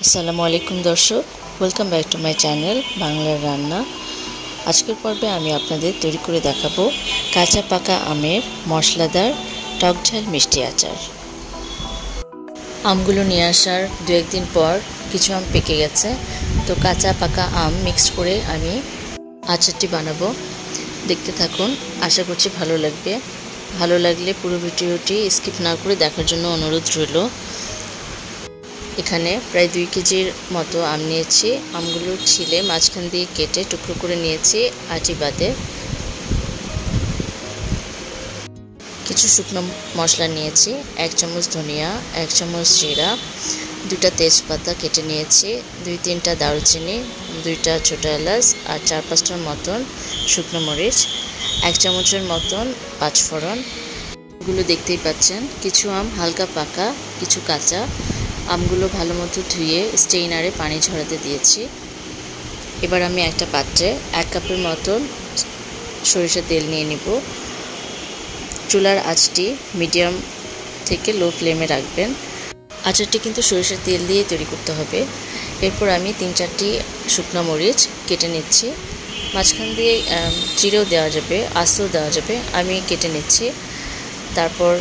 আসসালামু আলাইকুম দর্শক, welcome back to my channel বাংলার রান্না। আজকের পর্বে আমি আপনাদের তৈরি করে দেখাবো কাঁচা পাকা আমের মশলাদার টক ঝাল মিষ্টি আচার। আমগুলো নিয়ে আসার দু একদিন পর কিছু আম পেকে গেছে, তো কাঁচা পাকা আম মিক্সড করে আমি আচারটি বানাবো। দেখতে থাকুন, আশা করছি ভালো লাগবে। ভালো লাগলে পুরো ভিডিওটি স্কিপ না করে দেখার জন্য অনুরোধ রইল। এখানে প্রায় 2 কেজির মতো আম নিয়েছি। আমগুলো ছিলে মাঝখান দিয়ে কেটে টুকরো করে নিয়েছি আটি বাদে। কিছু শুকনো মশলা নিয়েছি, 1 চামচ ধনিয়া, 1 চামচ জিরা, 2টা তেজপাতা কেটে নিয়েছি, 2-3টা দারুচিনি, 2টা ছোটো এলাচ আর 4-5টার মতন শুকনো মরিচ, 1 চামচের মতন পাঁচফোড়ন। এগুলো দেখতেই পাচ্ছেন। কিছু আম হালকা পাকা, কিছু কাঁচা। আমগুলো ভালো মতো ধুয়ে স্টেইনারে পানি ঝরাতে দিয়েছি। এবার আমি একটা পাত্রে 1 কাপের মতন সরিষার তেল নিয়ে নিব। চুলার আঁচটি মিডিয়াম থেকে লো ফ্লেমে রাখবেন। আচারটি কিন্তু সরিষার তেল দিয়ে তৈরি করতে হবে। এরপর আমি 3-4টি শুকনো মরিচ কেটে নিচ্ছি। মাঝখান দিয়ে চিড়েও দেওয়া যাবে, আস্তেও দেওয়া যাবে, আমি কেটে নিচ্ছি। তারপর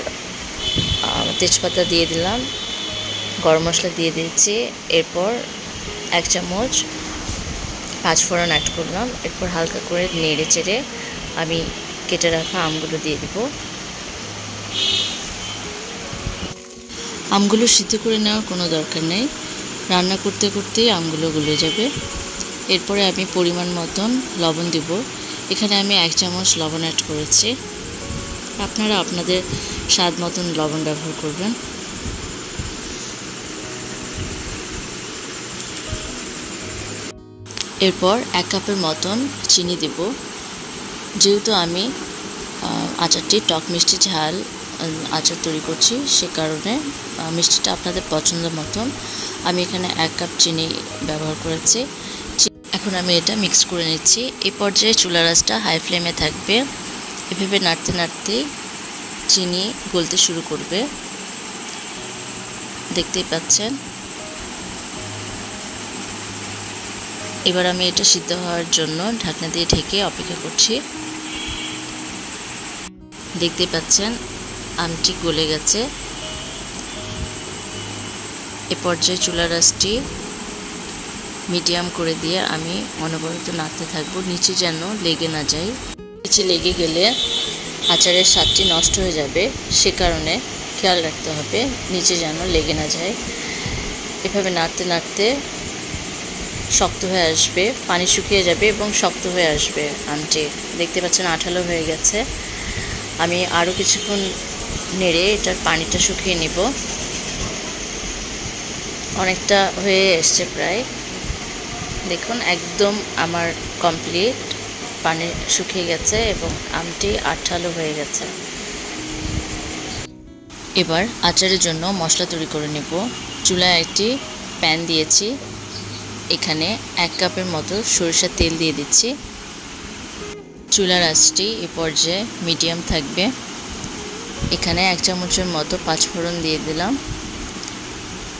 তেজপাতা দিয়ে দিলাম, গরম মশলা দিয়ে দিচ্ছি। এরপর 1 চামচ পাঁচফোড়ন অ্যাড করলাম। এরপর হালকা করে নেড়ে চেড়ে আমি কেটে রাখা আমগুলো দিয়ে দিব। আমগুলো সিদ্ধ করে নেওয়ার কোনো দরকার নেই, রান্না করতে করতেই আমগুলো গলে যাবে। এরপরে আমি পরিমাণ মতন লবণ দিব। এখানে আমি 1 চামচ লবণ অ্যাড করেছি। আপনারা আপনাদের স্বাদ মতন লবণ ব্যবহার করবেন। এরপর 1 কাপের মতন চিনি দেব। যেহেতু আমি আচারটি টক মিষ্টি ঝাল আচার তৈরি করছি, সে কারণে মিষ্টিটা আপনাদের পছন্দ মতন আমি এখানে 1 কাপ চিনি ব্যবহার করেছি। এখন আমি এটা মিক্স করে নিচ্ছি। এই পর্যায়ে চুলার আঁচটা হাই ফ্লেমে থাকবে। এভাবে নাড়তে নাড়তে চিনি গলতে শুরু করবে, দেখতেই পাচ্ছেন। এবার আমি এটা সিদ্ধ হওয়ার জন্য ঢাকনা দিয়ে ঢেকে অপেক্ষা করছি। দেখতে পাচ্ছেন আমটি গলে গেছে। এ পর্যায়ে চুলার আঁচটি মিডিয়াম করে দিয়ে আমি অনবরত নাড়তে থাকবো, নিচে যেন লেগে না যায়। নিচে লেগে গেলে আচারের স্বাদটি নষ্ট হয়ে যাবে, সে কারণে খেয়াল রাখতে হবে নিচে যেন লেগে না যায়। এভাবে নাড়তে নাড়তে শক্ত হয়ে আসবে, পানি শুকিয়ে যাবে এবং শক্ত হয়ে আসবে আমটি। দেখতে পাচ্ছেন আঠালো হয়ে গেছে। আমি আরও কিছুক্ষণ নেড়ে এটার পানিটা শুকিয়ে নিব। অনেকটা হয়ে এসছে প্রায়, দেখুন একদম আমার কমপ্লিট। পানি শুকিয়ে গেছে এবং আমটি আঠালো হয়ে গেছে। এবার আচারের জন্য মশলা তৈরি করে নেব। চুলায় একটি প্যান দিয়েছি, এখানে 1 কাপের মতো সরিষার তেল দিয়ে দিচ্ছি। চুলার আঁচটি এ পর্যায়ে মিডিয়াম থাকবে। এখানে 1 চামচের মতো পাঁচফোড়ন দিয়ে দিলাম।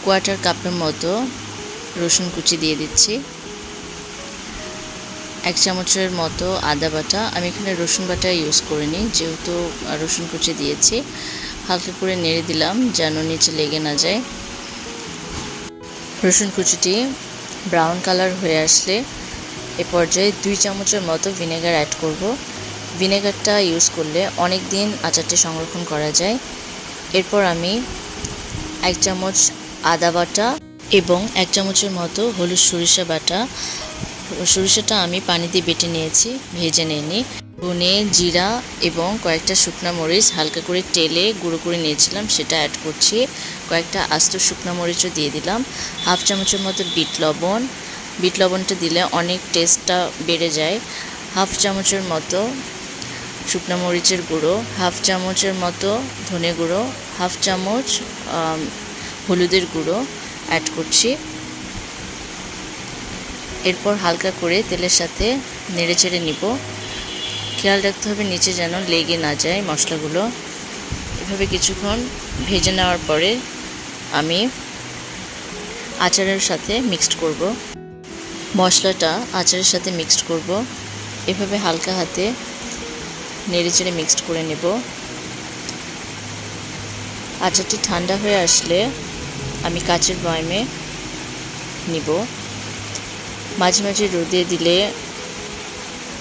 1/4 কাপের মতো রসুন কুচি দিয়ে দিচ্ছি। 1 চামচের মতো আদা বাটা, আমি এখানে রসুন বাটা ইউজ করিনি যেহেতু রসুন কুচি দিয়েছি। হালকা করে নেড়ে দিলাম যেন নিচে লেগে না যায়। রসুন কুচিটি ব্রাউন কালার হয়ে আসলে এ পর্যায়ে 2 চামচের মতো ভিনেগার অ্যাড করব। ভিনেগারটা ইউজ করলে অনেক দিন আচারটি সংরক্ষণ করা যায়। এরপর আমি 1 চামচ আদা বাটা এবং 1 চামচের মতো হলুদ সরিষা বাটা, সরিষাটা আমি পানি দিয়ে বেটে নিয়েছি, ভেজে নিইনি। ধনে, জিরা এবং কয়েকটা শুকনো মরিচ হালকা করে তেলে গুঁড়ো করে নিয়েছিলাম, সেটা অ্যাড করছি। কয়েকটা আস্ত শুকনো মরিচও দিয়ে দিলাম। 1/2 চামচের মতো বিট লবণটা দিলে অনেক টেস্টটা বেড়ে যায়। 1/2 চামচের মতো শুকনো মরিচের গুঁড়ো, 1/2 চামচের মতো ধনে গুঁড়ো, 1/2 চামচ হলুদের গুঁড়ো অ্যাড করছি। এরপর হালকা করে তেলের সাথে নেড়ে চেড়ে নিব। খেয়াল রাখতে হবে নিচে যেন লেগে না যায় মশলাগুলো। এভাবে কিছুক্ষণ ভেজে নেওয়ার পরে আমি আচারের সাথে মিক্সড করব। মশলাটা আচারের সাথে মিক্সড করব। এভাবে হালকা হাতে নেড়েচেড়ে মিক্সড করে নেব। আচারটি ঠান্ডা হয়ে আসলে আমি কাচের বয়ামে নিব। মাঝে মাঝে রোদে দিলে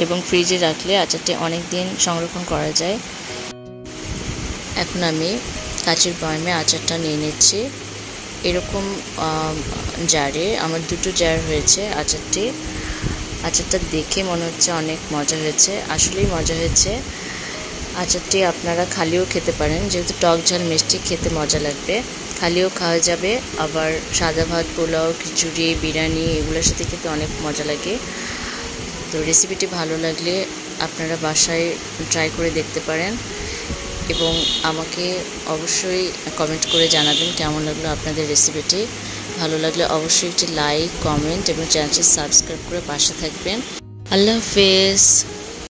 এবং ফ্রিজে রাখলে আচারটি অনেক দিন সংরক্ষণ করা যায়। এখন আমি কাচের বয়ামে আচারটা নিয়ে নিচ্ছি। এরকম জারে আমার 2টো জার হয়েছে আচারটা দেখে মনে হচ্ছে অনেক মজা হয়েছে, আসলেই মজা হয়েছে। আচারটি আপনারা খালিও খেতে পারেন, যেহেতু টক ঝাল মিষ্টি খেতে মজা লাগবে। খালিও খাওয়া যাবে, আবার সাদা ভাত, পোলাও, খিচুড়ি, বিরিয়ানি এগুলোর সাথে খেতে অনেক মজা লাগে। তো রেসিপিটি ভালো লাগলে আপনারা বাসায় ট্রাই করে দেখতে পারেন এবং আমাকে অবশ্যই কমেন্ট করে জানাবেন কেমন লাগলো আপনাদের রেসিপিটি। ভালো লাগলে অবশ্যই একটি লাইক, কমেন্ট এবং চ্যানেলটি সাবস্ক্রাইব করে পাশে থাকবেন। আল্লাহ হাফেজ।